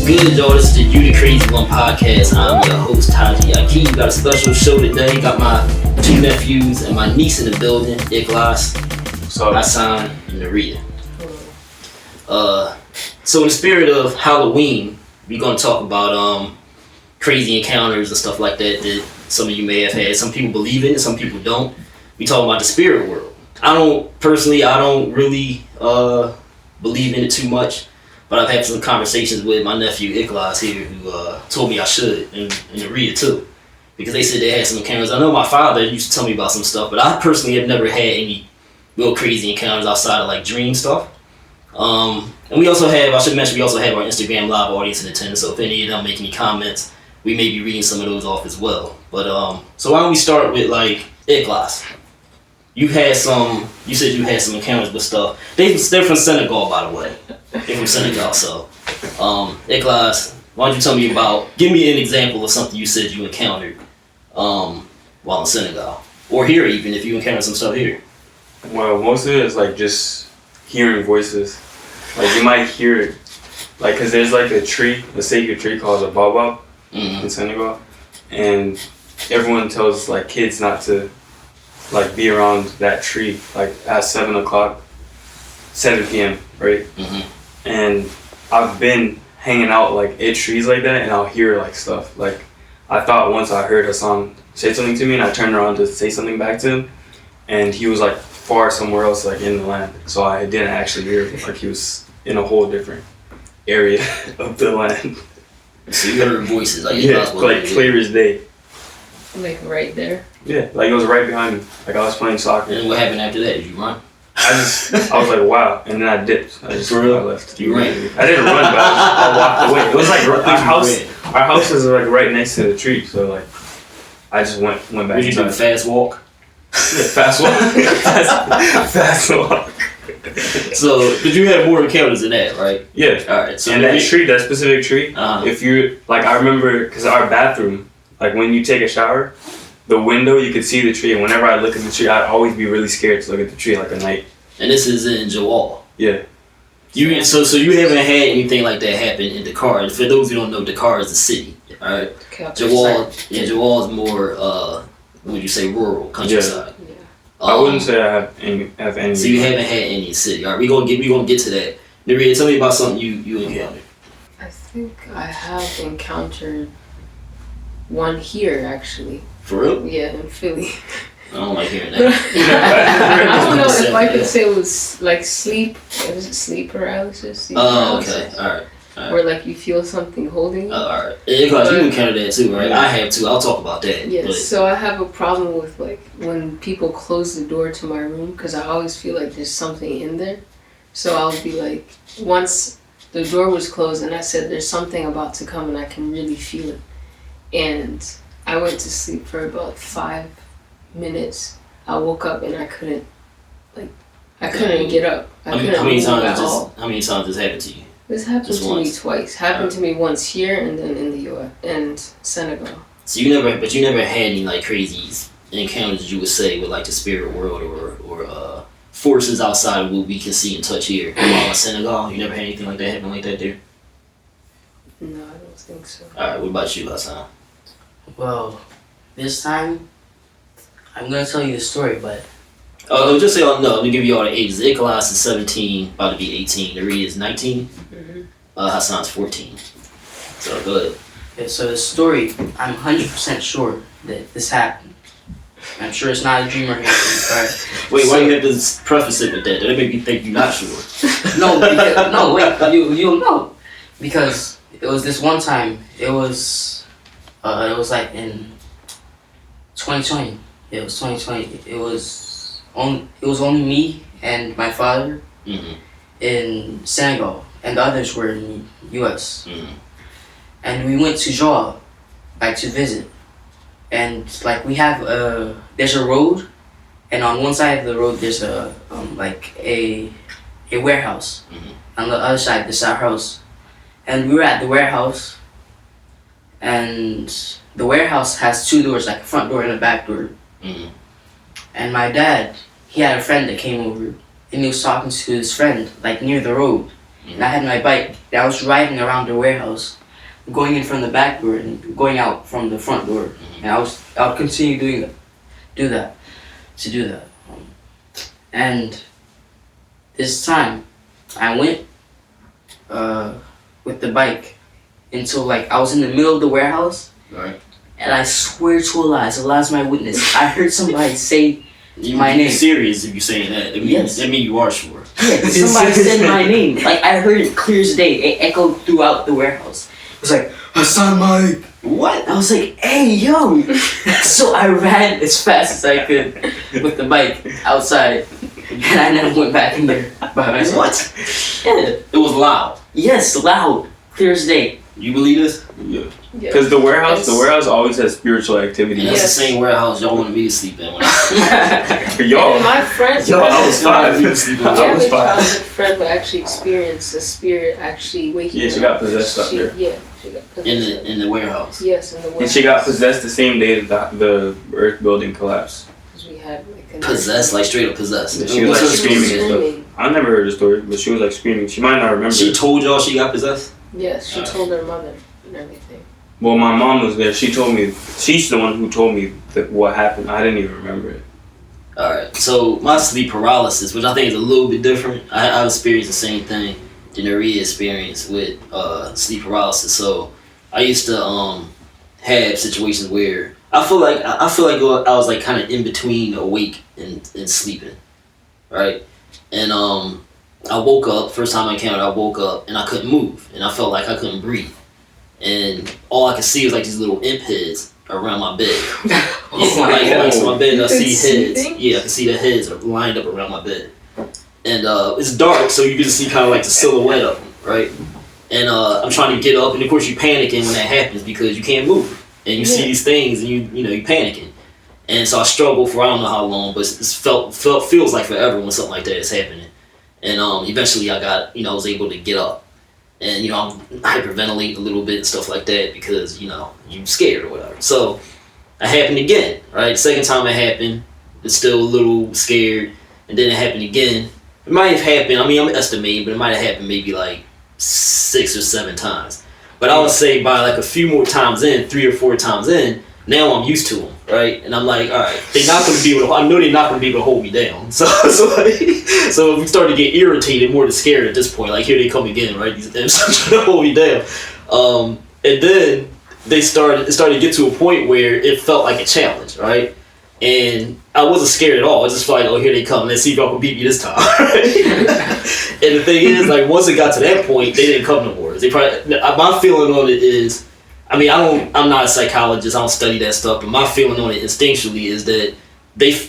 good, y'all? This is the You the Crazy One podcast. I'm your host, Taji. We got a special show today. Got my two nephews and my niece in the building, Ikhlas, Hassan, and Narita. So in the spirit of Halloween, we're going to talk about crazy encounters and stuff like that some of you may have had. Some people believe in it, some people don't. We talk about the spirit world. I don't really believe in it too much. But I've had some conversations with my nephew Ikhlas here who told me I should, and Narita too. Because they said they had some encounters. I know my father used to tell me about some stuff, but I personally have never had any real crazy encounters outside of like dream stuff. And we also have our Instagram live audience in attendance, so if any of them make any comments, we may be reading some of those off as well. But so why don't we start with like Ikhlas? You said you had some encounters with stuff. They're from Senegal, by the way. They're from Senegal, so Ikhlas, why don't you give me an example of something you said you encountered while in Senegal, or here even if you encountered some stuff here. Well, most of it is like just hearing voices. Like you might hear it, like because there's like a sacred tree called a baobab in Senegal, and everyone tells like kids not to like be around that tree like at 7 p.m. right? And I've been hanging out like at trees like that, and I'll hear like stuff. Like I thought once I heard Hassan say something to me, and I turned around to say something back to him, and he was like far somewhere else, like in the land. So I didn't actually hear him. Like he was in a whole different area of the land. So you heard voices, like like clear as day. Like right there? Yeah, like it was right behind me. Like I was playing soccer. And what happened after that? Did you run? I was like, wow, and then I dipped. I left. You ran? I didn't run, but I walked away. It was like our house is like right next to the tree, so like I just went back. Did you do a fast walk? Yeah, fast walk. fast walk. So, did you have more encounters than that, right? Yeah. All right. So and that specific tree, if you like, I remember because our bathroom, like when you take a shower, the window you could see the tree, and whenever I look at the tree, I'd always be really scared to look at the tree like at night. And this is in Joal. Yeah. So you haven't had anything like that happen in Dakar. For those who don't know, Dakar is the city. All right. Joal is more what would you say, rural countryside. Yeah. I wouldn't say I have any. So you haven't had any in the city. All right. We gonna get to that. Narita, tell me about something you encountered. I think I have encountered one here actually. For real? Yeah, in Philly. I don't like hearing that. I don't know if I could say it was like sleep. It was sleep paralysis. Okay. All right. Where like you feel something holding you. All right. Yeah, because you encountered that too, right? Yeah. I have too. I'll talk about that. Yeah. So I have a problem with like when people close the door to my room because I always feel like there's something in there. So I'll be like, once the door was closed and I said there's something about to come and I can really feel it, and I went to sleep for about 5 minutes. I woke up and I couldn't get up. How many times this happened to you? This happened to me twice. Happened to me once here and then in the U.S. and Senegal. So you never had any like crazy encounters you would say with like the spirit world or forces outside of what we can see and touch here. While in Senegal, you never had anything like that happen like that there? No, I don't think so. All right, what about you, Hassan? Well, this time, I'm going to tell you the story, but... just say, let me give you all the ages. Ikhlas is 17, about to be 18. Narita is 19. Hassan's 14. So, go ahead. Yeah, so the story, I'm 100% sure that this happened. I'm sure it's not a dream or anything, right? Wait, why do you have to preface it with that? That make me think you're not sure. You'll know. Because it was this one time, it was like in 2020. It was 2020. It was only me and my father in Senegal, and the others were in the U.S. And we went to Joal, like to visit, and like we have there's a road, and on one side of the road there's a warehouse. On the other side there's our house, and we were at the warehouse. And the warehouse has 2 doors, like a front door and a back door. And my dad, he had a friend that came over, and he was talking to his friend, like near the road. and I had my bike that I was riding around the warehouse, going in from the back door and going out from the front door, and I would continue do that. And this time, I went with the bike until like I was in the middle of the warehouse, Right. and I swear to Allah's my witness, I heard somebody say my name. Serious if you're saying that. Yes. That means you are sure. Yeah, somebody said my name. Like I heard it clear as day. It echoed throughout the warehouse. It was like, Hassan Mike. What? I was like, hey yo. So I ran as fast as I could with the bike outside, and I never went back in there by myself. What? Yeah. It was loud. Yes, loud, clear as day. You believe this? Yeah. Yeah. Because the warehouse always has spiritual activity. And that's Yes. the same warehouse y'all wanted me to sleep in when I Y'all. And my friend, Yo, I was five. me to sleep in. my I was childhood five. friend would actually experience the spirit actually waking Yeah, she her got up. possessed up there. Yeah, she got possessed. in the warehouse. Yes, in the And she got possessed the same day that the earth building collapsed. because we had like Possessed, like straight up possessed. Yeah, she was What's like her screaming story? and stuff. I never heard the story, but she was like screaming. She might not remember. She it. told y'all she got possessed? Yes, she told her mother and everything. Well, my mom was there. She told me. She's the one who told me that what happened. I didn't even remember it. Alright, so my sleep paralysis, which I think is a little bit different, I've experienced the same thing Denaria experienced with sleep paralysis. So I used to have situations where I feel like I was like kind of in between awake and sleeping, right? And I woke up, first time I encountered, I woke up and I couldn't move, and I felt like I couldn't breathe, and all I could see was like these little imp heads around my bed. Oh my Like God. next to my bed, and I You could see see heads. things? Yeah, I can see the heads are lined up around my bed, and it's dark, so you can see kind of like the silhouette of them, right? And I'm trying to get up, and of course you're panicking when that happens because you can't move, and you see Yeah. these things, and you're panicking, and so I struggled for I don't know how long, but it feels like forever when something like that is happening, and eventually I was able to get up, and I'm hyperventilating a little bit and stuff like that because you're scared or whatever. So it happened again, right? Second time it happened, it's still a little scared, and then it happened again. It might have happened. I mean, I'm estimating, but it might have happened maybe like 6 or 7 times. But I would say by like a few more times in, 3 or 4 times in, now I'm used to them, right? And I'm like, all right, they're not going to be able to. I know they're not going to be able to hold me down. So we start to get irritated more than scared at this point. Like here they come again, right? These imps are trying to hold me down. And then it started to get to a point where it felt like a challenge, right? And I wasn't scared at all. I just felt like, oh, here they come. Let's see if y'all can beat me this time. And the thing is, like, once it got to that point, they didn't come no more. My feeling on it is, I mean, I'm not a psychologist. I don't study that stuff. But my feeling on it instinctually is that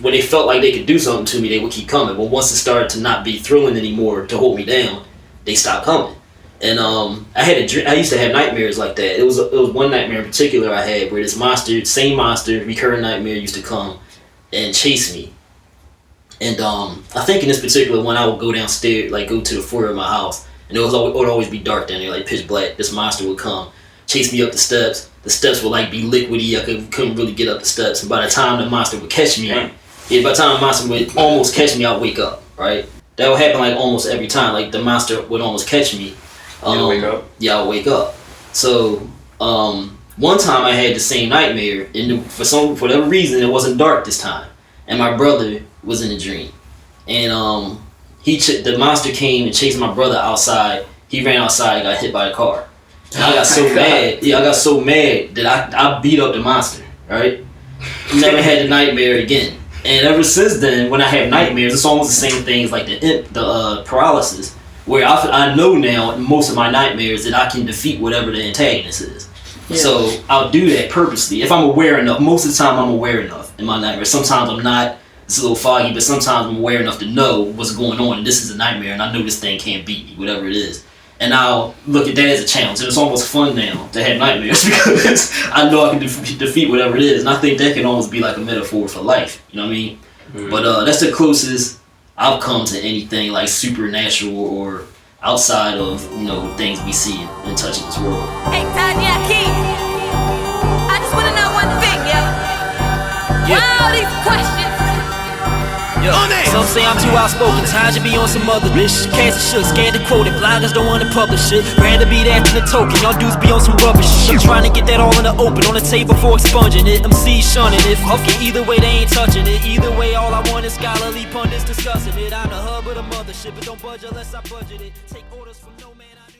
when they felt like they could do something to me, they would keep coming. But once it started to not be thrilling anymore to hold me down, they stopped coming. And I used to have nightmares like that. It was one nightmare in particular I had where this same monster, recurring nightmare, used to come and chase me. And I think in this particular one, I would go downstairs, like go to the floor of my house, and it would always be dark down there, like pitch black. This monster would come, chase me up the steps. The steps would like be liquidy. I couldn't really get up the steps. And by the time the monster would catch me, by the time the monster would almost catch me, I'd wake up. Right? That would happen like almost every time. Like the monster would almost catch me. You wake up? Yeah, I'll wake up. So one time I had the same nightmare, and for whatever reason it wasn't dark this time, and my brother was in the dream, and the monster came and chased my brother outside. He ran outside and got hit by a car. And I got so mad. Yeah, I got so mad that I beat up the monster. Right? Never had the nightmare again. And ever since then, when I have nightmares, it's almost the same thing as like the paralysis. Where I know now in most of my nightmares that I can defeat whatever the antagonist is. Yeah. So I'll do that purposely. If I'm aware enough, most of the time I'm aware enough in my nightmares. Sometimes I'm not, it's a little foggy, but sometimes I'm aware enough to know what's going on and this is a nightmare and I know this thing can't beat me, whatever it is. And I'll look at that as a challenge. And it's almost fun now to have nightmares because I know I can defeat whatever it is. And I think that can almost be like a metaphor for life. You know what I mean? Mm-hmm. But that's the closest I've come to anything like supernatural or outside of things we see and touch in this world. Hey Taji, I just want to know one thing, yo. Why all these questions? Some say I'm too outspoken, Taji be on some other bitch. Cast and shook, scared to quote it, bloggers don't wanna publish it. Rather be that than a token, y'all dudes be on some rubbish shit. I'm trying to get that all in the open, on the table before expunging it. MC shunning it, fuck it, either way they ain't touching it. Either way all I want is scholarly pundits discussing it. I'm the hub of the mothership, but don't budge unless I budget it. Take orders from no man I